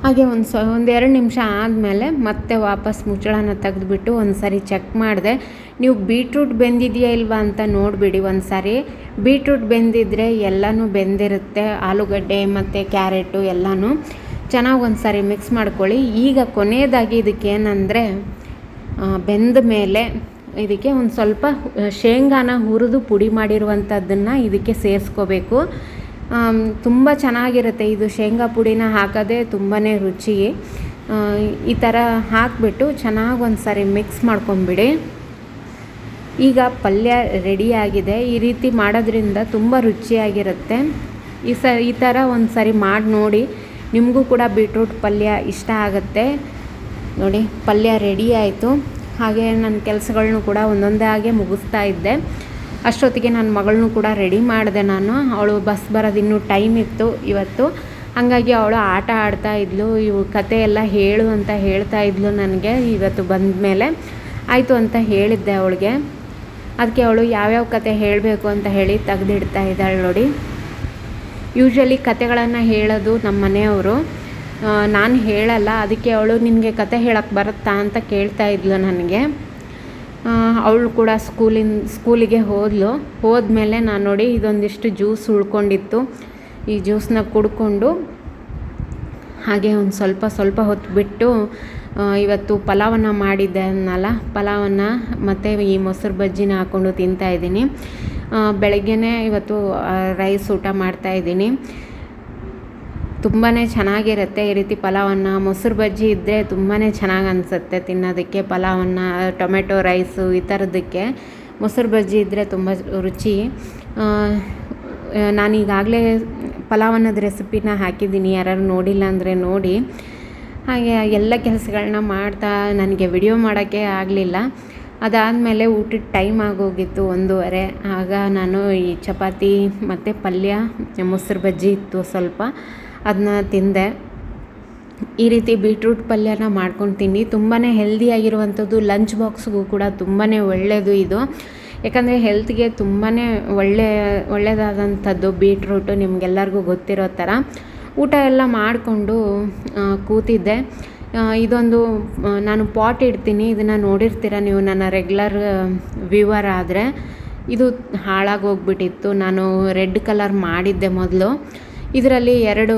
ಹಾಗೆ ಒಂದು 2 ನಿಮಿಷ ಆದಮೇಲೆ ಮತ್ತೆ ವಾಪಸ್ ಮುಚ್ಚಳನ ತೆಗೆದುಬಿಟ್ಟು ಒಂದು ಸಾರಿ ಚೆಕ್ ಮಾಡಿದೆ. ನೀವು ಬೀಟ್ರೂಟ್ ಬೆಂದಿದೆಯಾ ಇಲ್ವಾ ಅಂತ ನೋಡಿಬಿಡಿ ಒಂದು ಸಾರಿ. ಬೀಟ್ರೂಟ್ ಬೆಂದಿದ್ರೆ ಎಲ್ಲನೂ ಬೆಂದಿರುತ್ತೆ, ಆಲೂಗಡ್ಡೆ ಮತ್ತು ಕ್ಯಾರೆಟು ಎಲ್ಲನೂ. ಚೆನ್ನಾಗಿ ಒಂದು ಸಾರಿ ಮಿಕ್ಸ್ ಮಾಡ್ಕೊಳ್ಳಿ. ಈಗ ಕೊನೆಯದಾಗಿ ಇದಕ್ಕೆ ಏನಂದರೆ ಬೆಂದ ಮೇಲೆ ಇದಕ್ಕೆ ಒಂದು ಸ್ವಲ್ಪ ಶೇಂಗಾನ ಹುರಿದು ಪುಡಿ ಮಾಡಿರುವಂಥದ್ದನ್ನು ಇದಕ್ಕೆ ಸೇರಿಸ್ಕೋಬೇಕು. ತುಂಬ ಚೆನ್ನಾಗಿರುತ್ತೆ. ಇದು ಶೇಂಗಾ ಪುಡಿನ ಹಾಕೋದೇ ತುಂಬಾ ರುಚಿ. ಈ ಥರ ಹಾಕಿಬಿಟ್ಟು ಚೆನ್ನಾಗಿ ಒಂದು ಸಾರಿ ಮಿಕ್ಸ್ ಮಾಡ್ಕೊಂಬಿಡಿ. ಈಗ ಪಲ್ಯ ರೆಡಿಯಾಗಿದೆ. ಈ ರೀತಿ ಮಾಡೋದ್ರಿಂದ ತುಂಬ ರುಚಿಯಾಗಿರುತ್ತೆ. ಈ ಥರ ಒಂದು ಸಾರಿ ಮಾಡಿ ನೋಡಿ, ನಿಮಗೂ ಕೂಡ ಬೀಟ್ರೂಟ್ ಪಲ್ಯ ಇಷ್ಟ ಆಗುತ್ತೆ. ನೋಡಿ, ಪಲ್ಯ ರೆಡಿ ಆಯಿತು. ಹಾಗೆ ನನ್ನ ಕೆಲಸಗಳನ್ನೂ ಕೂಡ ಒಂದೊಂದಾಗೆ ಮುಗಿಸ್ತಾ ಇದ್ದೆ. ಅಷ್ಟೊತ್ತಿಗೆ ನನ್ನ ಮಗಳನ್ನೂ ಕೂಡ ರೆಡಿ ಮಾಡಿದೆ ನಾನು. ಅವಳು ಬಸ್ ಬರೋದು ಇನ್ನೂ ಟೈಮ್ ಇತ್ತು ಇವತ್ತು. ಹಾಗಾಗಿ ಅವಳು ಆಟ ಆಡ್ತಾ ಇದ್ಲು. ಇವು ಕತೆ ಎಲ್ಲ ಹೇಳು ಅಂತ ಹೇಳ್ತಾ ಇದ್ಲು ನನಗೆ. ಇವತ್ತು ಬಂದ ಮೇಲೆ ಆಯಿತು ಅಂತ ಹೇಳಿದ್ದೆ ಅವಳಿಗೆ. ಅದಕ್ಕೆ ಅವಳು ಯಾವ್ಯಾವ ಕತೆ ಹೇಳಬೇಕು ಅಂತ ಹೇಳಿ ತೆಗೆದಿಡ್ತಾ ಇದ್ದಾಳೆ ನೋಡಿ. ಯೂಶ್ವಲಿ ಕತೆಗಳನ್ನು ಹೇಳೋದು ನಮ್ಮ ಮನೆಯವರು, ನಾನು ಹೇಳಲ್ಲ. ಅದಕ್ಕೆ ಅವಳು ನಿನಗೆ ಕತೆ ಹೇಳೋಕ್ಕೆ ಬರುತ್ತಾ ಅಂತ ಕೇಳ್ತಾ ಇದ್ಲು ನನಗೆ. ಅವಳು ಕೂಡ ಸ್ಕೂಲಿಗೆ ಹೋದ್ಮೇಲೆ ನಾನು ನೋಡಿ ಇದೊಂದಿಷ್ಟು ಜ್ಯೂಸ್ ಉಳ್ಕೊಂಡಿತ್ತು. ಈ ಜ್ಯೂಸನ್ನ ಕುಡ್ಕೊಂಡು ಹಾಗೆ ಒಂದು ಸ್ವಲ್ಪ ಹೊತ್ತು ಬಿಟ್ಟು ಇವತ್ತು ಪಲಾವನ್ನು ಮಾಡಿದ್ದೆ ಅನ್ನಲ್ಲ, ಪಲಾವನ್ನು ಮತ್ತು ಈ ಮೊಸರು ಬಜ್ಜಿನ ಹಾಕ್ಕೊಂಡು ತಿಂತಾಯಿದ್ದೀನಿ. ಬೆಳಗ್ಗೆನೇ ಇವತ್ತು ರೈಸ್ ಊಟ ಮಾಡ್ತಾಯಿದ್ದೀನಿ. ತುಂಬಾ ಚೆನ್ನಾಗಿರುತ್ತೆ ಈ ರೀತಿ ಪಲಾವನ್ನು. ಮೊಸರು ಬಜ್ಜಿ ಇದ್ದರೆ ತುಂಬಾ ಚೆನ್ನಾಗಿ ಅನಿಸುತ್ತೆ ತಿನ್ನೋದಕ್ಕೆ. ಪಲಾವನ್ನು, ಟೊಮೆಟೊ ರೈಸು ಈ ಥರದ್ದಕ್ಕೆ ಮೊಸರು ಬಜ್ಜಿ ಇದ್ದರೆ ತುಂಬ ರುಚಿ. ನಾನೀಗಾಗಲೇ ಪಲಾವನ್ನದ ರೆಸಿಪಿನ ಹಾಕಿದ್ದೀನಿ, ಯಾರು ನೋಡಿಲ್ಲ ಅಂದರೆ ನೋಡಿ. ಹಾಗೆ ಎಲ್ಲ ಕೆಲಸಗಳನ್ನ ಮಾಡ್ತಾ ನನಗೆ ವಿಡಿಯೋ ಮಾಡೋಕ್ಕೆ ಆಗಲಿಲ್ಲ. ಅದಾದಮೇಲೆ ಊಟದ ಟೈಮ್ ಆಗೋಗಿತ್ತು 1:30. ಆಗ ನಾನು ಈ ಚಪಾತಿ ಮತ್ತು ಪಲ್ಯ, ಮೊಸರು ಬಜ್ಜಿ ಇತ್ತು ಸ್ವಲ್ಪ, ಅದನ್ನ ತಿಂದೆ. ಈ ರೀತಿ ಬೀಟ್ರೂಟ್ ಪಲ್ಯನ ಮಾಡ್ಕೊಂಡು ತಿನ್ನಿ. ತುಂಬಾ ಹೆಲ್ದಿಯಾಗಿರುವಂಥದ್ದು. ಲಂಚ್ ಬಾಕ್ಸ್ಗೂ ಕೂಡ ತುಂಬಾ ಒಳ್ಳೆಯದು ಇದು. ಯಾಕಂದರೆ ಹೆಲ್ತ್ಗೆ ತುಂಬಾ ಒಳ್ಳೆಯದಾದಂಥದ್ದು ಬೀಟ್ರೂಟು, ನಿಮಗೆಲ್ಲರಿಗೂ ಗೊತ್ತಿರೋ ಥರ. ಊಟ ಎಲ್ಲ ಮಾಡಿಕೊಂಡು ಕೂತಿದ್ದೆ. ಇದೊಂದು ನಾನು ಪಾಟ್ ಇಡ್ತೀನಿ, ಇದನ್ನು ನೋಡಿರ್ತೀರ ನೀವು ನನ್ನ ರೆಗ್ಯುಲರ್ ವ್ಯೂವರ್ ಆದರೆ. ಇದು ಹಾಳಾಗೋಗ್ಬಿಟ್ಟಿತ್ತು. ನಾನು ರೆಡ್ ಕಲರ್ ಮಾಡಿದ್ದೆ ಮೊದಲು. ಇದರಲ್ಲಿ 2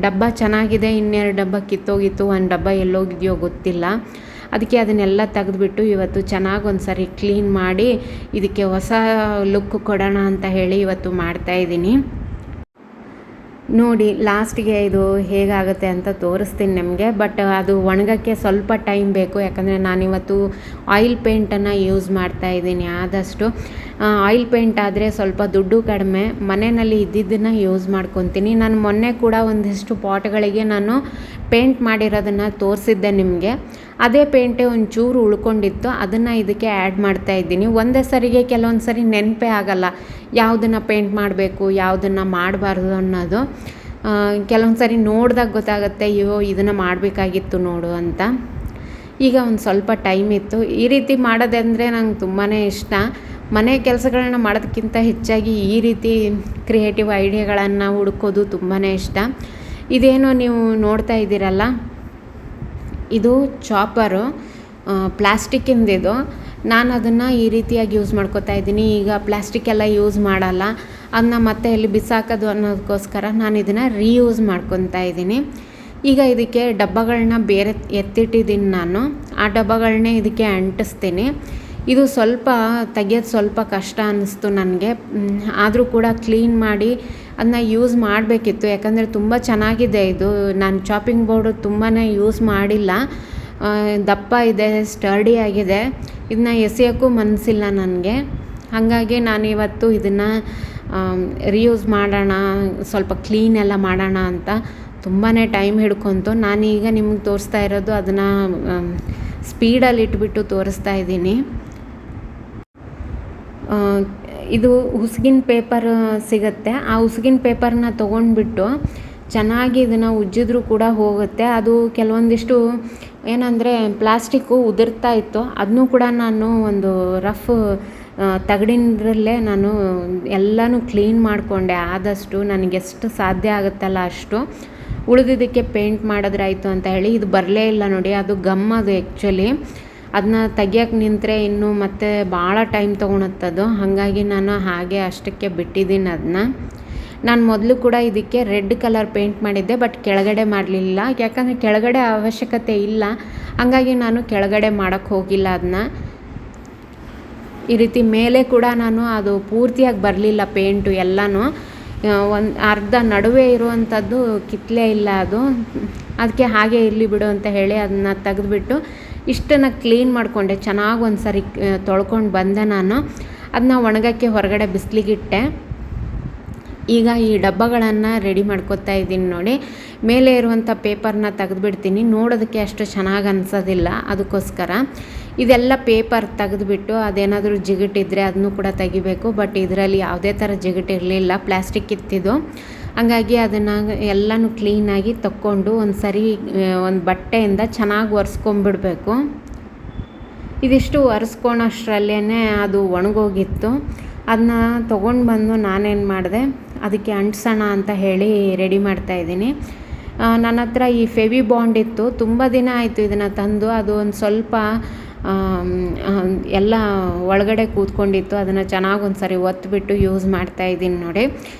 ಡಬ್ಬ ಚೆನ್ನಾಗಿದೆ, 2 ಡಬ್ಬ ಕಿತ್ತೋಗಿತ್ತು, 1 ಡಬ್ಬ ಎಲ್ಲೋಗಿದೆಯೋ ಗೊತ್ತಿಲ್ಲ. ಅದಕ್ಕೆ ಅದನ್ನೆಲ್ಲ ತೆಗೆದುಬಿಟ್ಟು ಇವತ್ತು ಚೆನ್ನಾಗಿ ಒಂದು ಸಾರಿ ಕ್ಲೀನ್ ಮಾಡಿ ಇದಕ್ಕೆ ಹೊಸ ಲುಕ್ ಕೊಡೋಣ ಅಂತ ಹೇಳಿ ಇವತ್ತು ಮಾಡ್ತಾಯಿದ್ದೀನಿ. ನೋಡಿ, ಲಾಸ್ಟಿಗೆ ಇದು ಹೇಗಾಗುತ್ತೆ ಅಂತ ತೋರಿಸ್ತೀನಿ ನಿಮಗೆ. ಬಟ್ ಅದು ಒಣಗೋಕ್ಕೆ ಸ್ವಲ್ಪ ಟೈಮ್ ಬೇಕು. ಯಾಕಂದರೆ ನಾನಿವತ್ತು ಆಯಿಲ್ ಪೇಂಟನ್ನು ಯೂಸ್ ಮಾಡ್ತಾಯಿದ್ದೀನಿ. ಆದಷ್ಟು ಆಯಿಲ್ ಪೇಂಟ್ ಆದರೆ ಸ್ವಲ್ಪ ದುಡ್ಡು ಕಡಿಮೆ. ಮನೆಯಲ್ಲಿ ಇದ್ದಿದ್ದನ್ನು ಯೂಸ್ ಮಾಡ್ಕೊತೀನಿ. ನಾನು ಮೊನ್ನೆ ಕೂಡ ಒಂದಿಷ್ಟು ಪಾಟ್ಗಳಿಗೆ ನಾನು ಪೇಂಟ್ ಮಾಡಿರೋದನ್ನು ತೋರಿಸಿದ್ದೆ ನಿಮಗೆ. ಅದೇ ಪೇಂಟೇ ಒಂಚೂರು ಉಳ್ಕೊಂಡಿತ್ತು, ಅದನ್ನು ಇದಕ್ಕೆ ಆ್ಯಡ್ ಮಾಡ್ತಾಯಿದ್ದೀನಿ. ಒಂದೇ ಸರಿಗೆ ಕೆಲವೊಂದು ಸರಿ ನೆನಪೇ ಆಗಲ್ಲ ಯಾವುದನ್ನು ಪೇಂಟ್ ಮಾಡಬೇಕು, ಯಾವುದನ್ನು ಮಾಡಬಾರ್ದು ಅನ್ನೋದು. ಕೆಲವೊಂದು ಸರಿ ನೋಡಿದಾಗ ಗೊತ್ತಾಗುತ್ತೆ, ಅಯ್ಯೋ ಇದನ್ನು ಮಾಡಬೇಕಾಗಿತ್ತು ನೋಡು ಅಂತ. ಈಗ ಒಂದು ಸ್ವಲ್ಪ ಟೈಮ್ ಇತ್ತು. ಈ ರೀತಿ ಮಾಡೋದಂದರೆ ನಂಗೆ ತುಂಬಾ ಇಷ್ಟ. ಮನೆ ಕೆಲಸಗಳನ್ನ ಮಾಡೋದಕ್ಕಿಂತ ಹೆಚ್ಚಾಗಿ ಈ ರೀತಿ ಕ್ರಿಯೇಟಿವ್ ಐಡಿಯಾಗಳನ್ನು ಹುಡುಕೋದು ತುಂಬಾ ಇಷ್ಟ. ಇದೇನೋ ನೀವು ನೋಡ್ತಾ ಇದ್ದೀರಲ್ಲ, ಇದು ಚಾಪರು, ಪ್ಲ್ಯಾಸ್ಟಿಕ್ಕಿಂದಿದು. ನಾನು ಅದನ್ನು ಈ ರೀತಿಯಾಗಿ ಯೂಸ್ ಮಾಡ್ಕೋತಾ ಇದ್ದೀನಿ. ಈಗ ಪ್ಲ್ಯಾಸ್ಟಿಕ್ಕೆಲ್ಲ ಯೂಸ್ ಮಾಡಲ್ಲ, ಅದನ್ನ ಮತ್ತೆ ಎಲ್ಲಿ ಬಿಸಾಕೋದು ಅನ್ನೋದಕ್ಕೋಸ್ಕರ ನಾನು ಇದನ್ನು ರೀಯೂಸ್ ಮಾಡ್ಕೊತಾ ಇದ್ದೀನಿ. ಈಗ ಇದಕ್ಕೆ ಡಬ್ಬಗಳನ್ನ ಬೇರೆ ಎತ್ತಿಟ್ಟಿದ್ದೀನಿ ನಾನು. ಆ ಡಬ್ಬಗಳನ್ನೇ ಇದಕ್ಕೆ ಅಂಟಿಸ್ತೀನಿ. ಇದು ಸ್ವಲ್ಪ ತೆಗಿಯೋದು ಸ್ವಲ್ಪ ಕಷ್ಟ ಅನ್ನಿಸ್ತು ನನಗೆ. ಆದರೂ ಕೂಡ ಕ್ಲೀನ್ ಮಾಡಿ ಅದನ್ನ ಯೂಸ್ ಮಾಡಬೇಕಿತ್ತು. ಯಾಕಂದರೆ ತುಂಬ ಚೆನ್ನಾಗಿದೆ ಇದು. ನಾನು ಚಾಪಿಂಗ್ ಬೋರ್ಡು ತುಂಬಾ ಯೂಸ್ ಮಾಡಿಲ್ಲ. ದಪ್ಪ ಇದೆ, ಸ್ಟರ್ಡಿ ಆಗಿದೆ. ಇದನ್ನ ಎಸೆಯೋಕ್ಕೂ ಮನಸ್ಸಿಲ್ಲ ನನಗೆ. ಹಾಗಾಗಿ ನಾನಿವತ್ತು ಇದನ್ನು ರೀಯೂಸ್ ಮಾಡೋಣ, ಸ್ವಲ್ಪ ಕ್ಲೀನ್ ಎಲ್ಲ ಮಾಡೋಣ ಅಂತ ತುಂಬಾ ಟೈಮ್ ಹಿಡ್ಕೊತು. ನಾನೀಗ ನಿಮ್ಗೆ ತೋರಿಸ್ತಾ ಇರೋದು ಅದನ್ನು ಸ್ಪೀಡಲ್ಲಿ ಇಟ್ಬಿಟ್ಟು ತೋರಿಸ್ತಾ ಇದ್ದೀನಿ. ಇದು ಉಸ್ಗಿನ ಪೇಪರ್ ಸಿಗುತ್ತೆ. ಆ ಉಸ್ಗಿನ ಪೇಪರ್ನ ತೊಗೊಂಡ್ಬಿಟ್ಟು ಚೆನ್ನಾಗಿ ಇದನ್ನು ಉಜ್ಜಿದ್ರೂ ಕೂಡ ಹೋಗುತ್ತೆ. ಅದು ಕೆಲವೊಂದಿಷ್ಟು ಏನಂದರೆ ಪ್ಲಾಸ್ಟಿಕ್ಕು ಉದುರ್ತಾ ಇತ್ತು, ಅದನ್ನೂ ಕೂಡ ನಾನು ಒಂದು ರಫ್ ತಗಡಿನದ್ರಲ್ಲೇ ನಾನು ಎಲ್ಲನೂ ಕ್ಲೀನ್ ಮಾಡಿಕೊಂಡೆ. ಆದಷ್ಟು ನನಗೆಷ್ಟು ಸಾಧ್ಯ ಆಗುತ್ತಲ್ಲ ಅಷ್ಟು. ಉಳಿದಿದ್ದಕ್ಕೆ ಪೇಂಟ್ ಮಾಡಿದ್ರಾಯ್ತು ಅಂತ ಹೇಳಿ. ಇದು ಬರಲೇ ಇಲ್ಲ ನೋಡಿ, ಅದು ಗಮ್ ಅದು ಆ್ಯಕ್ಚುಲಿ. ಅದನ್ನ ತೆಗಿಯೋಕ್ಕೆ ನಿಂತರೆ ಇನ್ನೂ ಮತ್ತೆ ಭಾಳ ಟೈಮ್ ತೊಗೊಳತ್ತದು. ಹಾಗಾಗಿ ನಾನು ಹಾಗೆ ಅಷ್ಟಕ್ಕೆ ಬಿಟ್ಟಿದ್ದೀನಿ ಅದನ್ನ. ನಾನು ಮೊದಲು ಕೂಡ ಇದಕ್ಕೆ ರೆಡ್ ಕಲರ್ ಪೇಂಟ್ ಮಾಡಿದ್ದೆ, ಬಟ್ ಕೆಳಗಡೆ ಮಾಡಲಿಲ್ಲ. ಯಾಕಂದರೆ ಕೆಳಗಡೆ ಅವಶ್ಯಕತೆ ಇಲ್ಲ, ಹಾಗಾಗಿ ನಾನು ಕೆಳಗಡೆ ಮಾಡೋಕ್ಕೆ ಹೋಗಿಲ್ಲ ಅದನ್ನ. ಈ ರೀತಿ ಮೇಲೆ ಕೂಡ ನಾನು ಅದು ಪೂರ್ತಿಯಾಗಿ ಬರಲಿಲ್ಲ ಪೇಂಟು ಎಲ್ಲನೂ. ಒಂದು ಅರ್ಧ ನಡುವೆ ಇರುವಂಥದ್ದು ಕಿತ್ತಲೇ ಇಲ್ಲ ಅದು. ಅದಕ್ಕೆ ಹಾಗೆ ಇರಲಿ ಬಿಡು ಅಂತ ಹೇಳಿ ಅದನ್ನ ತೆಗೆದುಬಿಟ್ಟು ಇಷ್ಟನ್ನು ಕ್ಲೀನ್ ಮಾಡಿಕೊಂಡೆ. ಚೆನ್ನಾಗಿ ಒಂದು ಸರಿ ತೊಳ್ಕೊಂಡು ಬಂದೆ ನಾನು. ಅದನ್ನ ಒಣಗೋಕ್ಕೆ ಹೊರಗಡೆ ಬಿಸಿಲಿಗಿಟ್ಟೆ. ಈಗ ಈ ಡಬ್ಬಗಳನ್ನು ರೆಡಿ ಮಾಡ್ಕೊತಾ ಇದ್ದೀನಿ ನೋಡಿ. ಮೇಲೆ ಇರುವಂಥ ಪೇಪರ್ನ ತೆಗೆದುಬಿಡ್ತೀನಿ, ನೋಡೋದಕ್ಕೆ ಅಷ್ಟು ಚೆನ್ನಾಗಿ ಅನಿಸೋದಿಲ್ಲ. ಅದಕ್ಕೋಸ್ಕರ ಇದೆಲ್ಲ ಪೇಪರ್ ತೆಗೆದುಬಿಟ್ಟು ಅದೇನಾದರೂ ಜಿಗುಟಿದ್ರೆ ಅದನ್ನು ಕೂಡ ತೆಗಿಬೇಕು. ಬಟ್ ಇದರಲ್ಲಿ ಯಾವುದೇ ಥರ ಜಿಗುಟಿರಲಿಲ್ಲ, ಪ್ಲ್ಯಾಸ್ಟಿಕ್ ಇತ್ತಿದ್ದು. ಹಂಗಾಗಿ ಅದನ್ನು ಎಲ್ಲನೂ ಕ್ಲೀನಾಗಿ ತಕ್ಕೊಂಡು ಒಂದು ಸರಿ ಒಂದು ಬಟ್ಟೆಯಿಂದ ಚೆನ್ನಾಗಿ ಒರೆಸ್ಕೊಂಬಿಡ್ಬೇಕು. ಇದಿಷ್ಟು ಒರೆಸ್ಕೊಳೋಷ್ಟರಲ್ಲೇ ಅದು ಒಣಗೋಗಿತ್ತು. ಅದನ್ನ ತೊಗೊಂಡು ಬಂದು ನಾನೇನು ಮಾಡಿದೆ, ಅದಕ್ಕೆ ಅಂಟಿಸೋಣ ಅಂತ ಹೇಳಿ ರೆಡಿ ಮಾಡ್ತಾಯಿದ್ದೀನಿ. ನನ್ನ ಹತ್ರ ಈ ಫೆವಿ ಬಾಂಡ್ ಇತ್ತು, ತುಂಬ ದಿನ ಆಯಿತು ಇದನ್ನು ತಂದು. ಅದು ಒಂದು ಸ್ವಲ್ಪ ಎಲ್ಲ ಒಳಗಡೆ ಕೂತ್ಕೊಂಡಿತ್ತು. ಅದನ್ನು ಚೆನ್ನಾಗಿ ಒಂದು ಸರಿ ಒತ್ತಿಬಿಟ್ಟು ಯೂಸ್ ಮಾಡ್ತಾಯಿದ್ದೀನಿ ನೋಡಿ.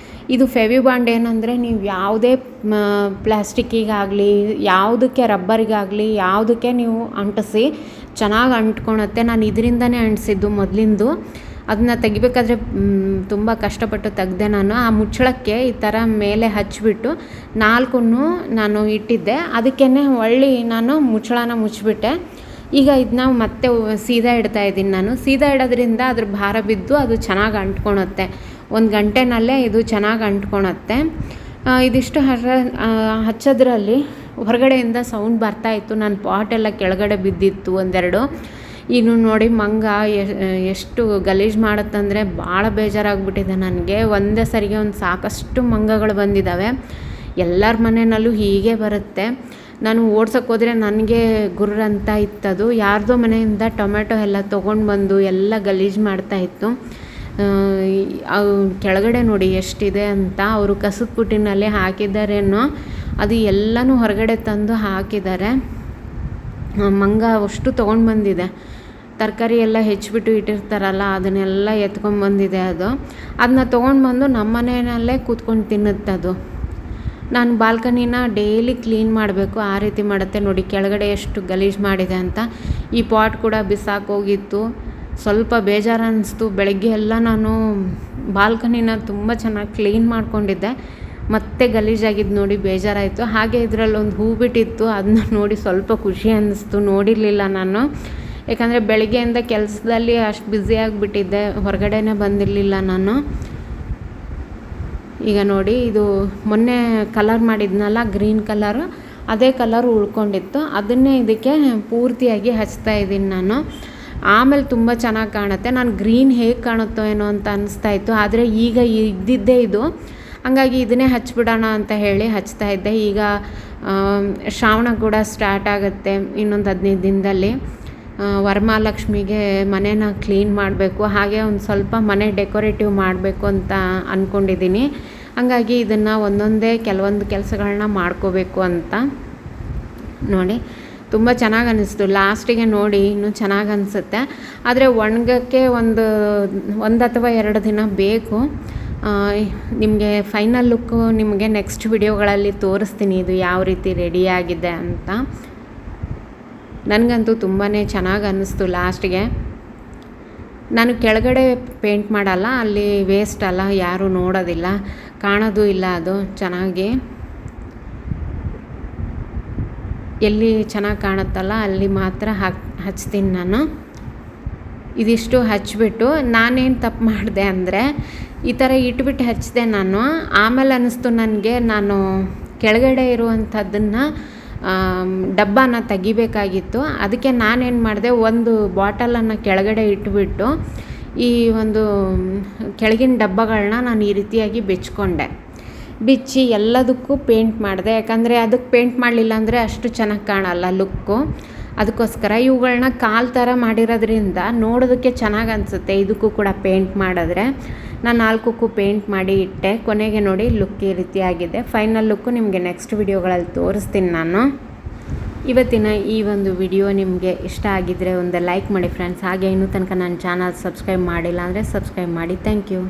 ಇದು ಫೆವಿ ಬಾಂಡ್ ಏನಂದರೆ, ನೀವು ಯಾವುದೇ ಪ್ಲ್ಯಾಸ್ಟಿಕ್ಕಿಗಾಗಲಿ, ಯಾವುದಕ್ಕೆ ರಬ್ಬರಿಗಾಗಲಿ, ಯಾವುದಕ್ಕೆ ನೀವು ಅಂಟಿಸಿ ಚೆನ್ನಾಗಿ ಅಂಟ್ಕೊಳುತ್ತೆ. ನಾನು ಇದರಿಂದನೇ ಅಂಟಿಸಿದ್ದು ಮೊದಲಿಂದು. ಅದನ್ನ ತೆಗಿಬೇಕಾದ್ರೆ ತುಂಬ ಕಷ್ಟಪಟ್ಟು ತೆಗ್ದೆ ನಾನು. ಆ ಮುಚ್ಚಳಕ್ಕೆ ಈ ಥರ ಮೇಲೆ ಹಚ್ಚಿಬಿಟ್ಟು 4 ನಾನು ಇಟ್ಟಿದ್ದೆ. ಅದಕ್ಕೇ ಹೊಳ್ಳಿ ನಾನು ಮುಚ್ಚಳನ ಮುಚ್ಚಿಬಿಟ್ಟೆ. ಈಗ ಇದನ್ನ ಮತ್ತೆ ಸೀದಾ ಇಡ್ತಾಯಿದ್ದೀನಿ ನಾನು. ಸೀದಾ ಇಡೋದ್ರಿಂದ ಅದ್ರ ಭಾರ ಬಿದ್ದು ಅದು ಚೆನ್ನಾಗಿ ಅಂಟ್ಕೊಳುತ್ತೆ. 1 ಗಂಟೆನಲ್ಲೇ ಇದು ಚೆನ್ನಾಗಿ ಅಂಟ್ಕೊಳುತ್ತೆ. ಇದಿಷ್ಟು ಹಚ್ಚೋದ್ರಲ್ಲಿ ಹೊರಗಡೆಯಿಂದ ಸೌಂಡ್ ಬರ್ತಾಯಿತ್ತು. ನನ್ನ ಪಾಟೆಲ್ಲ ಕೆಳಗಡೆ ಬಿದ್ದಿತ್ತು ಒಂದೆರಡು. ಇನ್ನು ನೋಡಿ ಮಂಗ ಎಷ್ಟು ಗಲೀಜು ಮಾಡುತ್ತಂದರೆ ಭಾಳ ಬೇಜಾರಾಗ್ಬಿಟ್ಟಿದೆ ನನಗೆ. ಒಂದೇ ಸರಿಗೆ ಒಂದು ಸಾಕಷ್ಟು ಮಂಗಗಳು ಬಂದಿದ್ದಾವೆ. ಎಲ್ಲರ ಮನೆಯಲ್ಲೂ ಹೀಗೆ ಬರುತ್ತೆ. ನಾನು ಓಡ್ಸೋಕ್ಕೆ ಹೋದರೆ ನನಗೆ ಗುರ್ರಂತ ಇತ್ತದು. ಯಾರ್ದೋ ಮನೆಯಿಂದ ಟೊಮೆಟೊ ಎಲ್ಲ ತೊಗೊಂಡು ಬಂದು ಎಲ್ಲ ಗಲೀಜು ಮಾಡ್ತಾಯಿತ್ತು. ಕೆಳಗಡೆ ನೋಡಿ ಎಷ್ಟಿದೆ ಅಂತ. ಅವರು ಕಸದ ಪುಟ್ಟಿನಲ್ಲಿ ಹಾಕಿದ್ದಾರೇನೋ, ಅದು ಎಲ್ಲನೂ ಹೊರಗಡೆ ತಂದು ಹಾಕಿದ್ದಾರೆ. ಮಂಗ ಅಷ್ಟು ತೊಗೊಂಡು ಬಂದಿದೆ. ತರಕಾರಿ ಎಲ್ಲ ಹೆಚ್ಚಿಬಿಟ್ಟು ಇಟ್ಟಿರ್ತಾರಲ್ಲ, ಅದನ್ನೆಲ್ಲ ಎತ್ಕೊಂಡ್ಬಂದಿದೆ ಅದು. ಅದನ್ನ ತೊಗೊಂಡು ಬಂದು ನಮ್ಮ ಮನೆಯಲ್ಲೇ ಕೂತ್ಕೊಂಡು ತಿನ್ನುತ್ತದು. ನಾನು ಬಾಲ್ಕನಿನ ಡೈಲಿ ಕ್ಲೀನ್ ಮಾಡಬೇಕು, ಆ ರೀತಿ ಮಾಡುತ್ತೆ ನೋಡಿ. ಕೆಳಗಡೆ ಎಷ್ಟು ಗಲೀಜು ಮಾಡಿದೆ ಅಂತ. ಈ ಪಾಟ್ ಕೂಡ ಬಿಸಾಕೋಗಿತ್ತು. ಸ್ವಲ್ಪ ಬೇಜಾರು ಅನ್ನಿಸ್ತು. ಬೆಳಗ್ಗೆ ಎಲ್ಲ ನಾನು ಬಾಲ್ಕನಿನ ತುಂಬ ಚೆನ್ನಾಗಿ ಕ್ಲೀನ್ ಮಾಡ್ಕೊಂಡಿದ್ದೆ. ಮತ್ತೆ ಗಲೀಜಾಗಿದ್ದು ನೋಡಿ ಬೇಜಾರಾಯಿತು. ಹಾಗೆ ಇದರಲ್ಲೊಂದು ಹೂ ಬಿಟ್ಟಿತ್ತು, ಅದನ್ನ ನೋಡಿ ಸ್ವಲ್ಪ ಖುಷಿ ಅನ್ನಿಸ್ತು. ನೋಡಿರಲಿಲ್ಲ ನಾನು, ಯಾಕಂದರೆ ಬೆಳಗ್ಗೆಯಿಂದ ಕೆಲಸದಲ್ಲಿ ಅಷ್ಟು ಬ್ಯುಸಿಯಾಗಿಬಿಟ್ಟಿದ್ದೆ, ಹೊರಗಡೆನೇ ಬಂದಿರಲಿಲ್ಲ ನಾನು. ಈಗ ನೋಡಿ, ಇದು ಮೊನ್ನೆ ಕಲರ್ ಮಾಡಿದ್ನಲ್ಲ ಗ್ರೀನ್ ಕಲರು, ಅದೇ ಕಲರ್ ಉಳ್ಕೊಂಡಿತ್ತು. ಅದನ್ನೇ ಇದಕ್ಕೆ ಪೂರ್ತಿಯಾಗಿ ಹಚ್ತಾ ಇದ್ದೀನಿ ನಾನು. ಆಮೇಲೆ ತುಂಬ ಚೆನ್ನಾಗಿ ಕಾಣುತ್ತೆ. ನಾನು ಗ್ರೀನ್ ಹೇಗೆ ಕಾಣುತ್ತೋ ಏನೋ ಅಂತ ಅನ್ನಿಸ್ತಾಯಿತ್ತು. ಆದರೆ ಈಗ ಇದ್ದಿದ್ದೇ ಇದು, ಹಾಗಾಗಿ ಇದನ್ನೇ ಹಚ್ಬಿಡೋಣ ಅಂತ ಹೇಳಿ ಹಚ್ತಾ ಇದ್ದೆ. ಈಗ ಶ್ರಾವಣ ಕೂಡ ಸ್ಟಾರ್ಟ್ ಆಗುತ್ತೆ ಇನ್ನೊಂದು 15 ದಿನದಲ್ಲಿ. ವರಮಹಾಲಕ್ಷ್ಮಿಗೆ ಮನೇನ ಕ್ಲೀನ್ ಮಾಡಬೇಕು, ಹಾಗೆ ಒಂದು ಸ್ವಲ್ಪ ಮನೆ ಡೆಕೋರೇಟಿವ್ ಮಾಡಬೇಕು ಅಂತ ಅಂದ್ಕೊಂಡಿದ್ದೀನಿ. ಹಾಗಾಗಿ ಇದನ್ನು ಒಂದೊಂದೇ ಕೆಲವೊಂದು ಕೆಲಸಗಳನ್ನ ಮಾಡ್ಕೋಬೇಕು ಅಂತ ನೋಡಿ. ತುಂಬ ಚೆನ್ನಾಗಿ ಅನ್ನಿಸ್ತು. ಲಾಸ್ಟಿಗೆ ನೋಡಿ ಇನ್ನೂ ಚೆನ್ನಾಗಿ ಅನಿಸುತ್ತೆ. ಆದರೆ ಒಣಗೋಕ್ಕೆ ಒಂದು ಅಥವಾ 2 ದಿನ ಬೇಕು. ನಿಮಗೆ ಫೈನಲ್ ಲುಕ್ಕು ನಿಮಗೆ ನೆಕ್ಸ್ಟ್ ವಿಡಿಯೋಗಳಲ್ಲಿ ತೋರಿಸ್ತೀನಿ ಇದು ಯಾವ ರೀತಿ ರೆಡಿಯಾಗಿದೆ ಅಂತ. ನನಗಂತೂ ತುಂಬಾ ಚೆನ್ನಾಗಿ ಅನ್ನಿಸ್ತು ಲಾಸ್ಟಿಗೆ. ನಾನು ಕೆಳಗಡೆ ಪೇಂಟ್ ಮಾಡಲ್ಲ, ಅಲ್ಲಿ ವೇಸ್ಟ್ ಅಲ್ಲ, ಯಾರೂ ನೋಡೋದಿಲ್ಲ, ಕಾಣೋದು ಇಲ್ಲ ಅದು ಚೆನ್ನಾಗಿ. ಎಲ್ಲಿ ಚೆನ್ನಾಗಿ ಕಾಣುತ್ತಲ್ಲ ಅಲ್ಲಿ ಮಾತ್ರ ಹಚ್ತೀನಿ ನಾನು. ಇದಿಷ್ಟು ಹಚ್ಚಿಬಿಟ್ಟು ನಾನೇನು ತಪ್ಪು ಮಾಡಿದೆ ಅಂದರೆ, ಈ ಥರ ಇಟ್ಬಿಟ್ಟು ಹಚ್ಚಿದೆ ನಾನು. ಆಮೇಲೆ ಅನ್ನಿಸ್ತು ನನಗೆ, ನಾನು ಕೆಳಗಡೆ ಇರುವಂಥದ್ದನ್ನು ಡಬ್ಬನ ತೆಗಿಬೇಕಾಗಿತ್ತು. ಅದಕ್ಕೆ ನಾನೇನು ಮಾಡಿದೆ, ಒಂದು ಬಾಟಲನ್ನು ಕೆಳಗಡೆ ಇಟ್ಬಿಟ್ಟು ಈ ಒಂದು ಕೆಳಗಿನ ಡಬ್ಬಗಳನ್ನ ನಾನು ಈ ರೀತಿಯಾಗಿ ಬಿಚ್ಚಿ ಎಲ್ಲದಕ್ಕೂ ಪೇಂಟ್ ಮಾಡಿದೆ. ಯಾಕಂದರೆ ಅದಕ್ಕೆ ಪೇಂಟ್ ಮಾಡಲಿಲ್ಲ ಅಂದರೆ ಅಷ್ಟು ಚೆನ್ನಾಗಿ ಕಾಣಲ್ಲ ಲುಕ್ಕು. ಅದಕ್ಕೋಸ್ಕರ ಇವುಗಳನ್ನ ಕಾಲು ಥರ ಮಾಡಿರೋದ್ರಿಂದ ನೋಡೋದಕ್ಕೆ ಚೆನ್ನಾಗಿ ಅನಿಸುತ್ತೆ. ಇದಕ್ಕೂ ಕೂಡ ಪೇಂಟ್ ಮಾಡಿದ್ರೆ ನಾನು 4ಕ್ಕೂ ಪೇಂಟ್ ಮಾಡಿ ಇಟ್ಟೆ. ಕೊನೆಗೆ ನೋಡಿ ಲುಕ್ ಈ ರೀತಿಯಾಗಿದೆ. ಫೈನಲ್ ಲುಕ್ಕು ನಿಮಗೆ ನೆಕ್ಸ್ಟ್ ವಿಡಿಯೋಗಳಲ್ಲಿ ತೋರಿಸ್ತೀನಿ ನಾನು. ಇವತ್ತಿನ ಈ ಒಂದು ವಿಡಿಯೋ ನಿಮಗೆ ಇಷ್ಟ ಆಗಿದ್ದರೆ ಒಂದು ಲೈಕ್ ಮಾಡಿ ಫ್ರೆಂಡ್ಸ್. ಹಾಗೆ ಇನ್ನೂ ತನಕ ನನ್ನ ಚಾನಲ್ ಸಬ್ಸ್ಕ್ರೈಬ್ ಮಾಡಿಲ್ಲ ಅಂದರೆ ಸಬ್ಸ್ಕ್ರೈಬ್ ಮಾಡಿ. Thank you.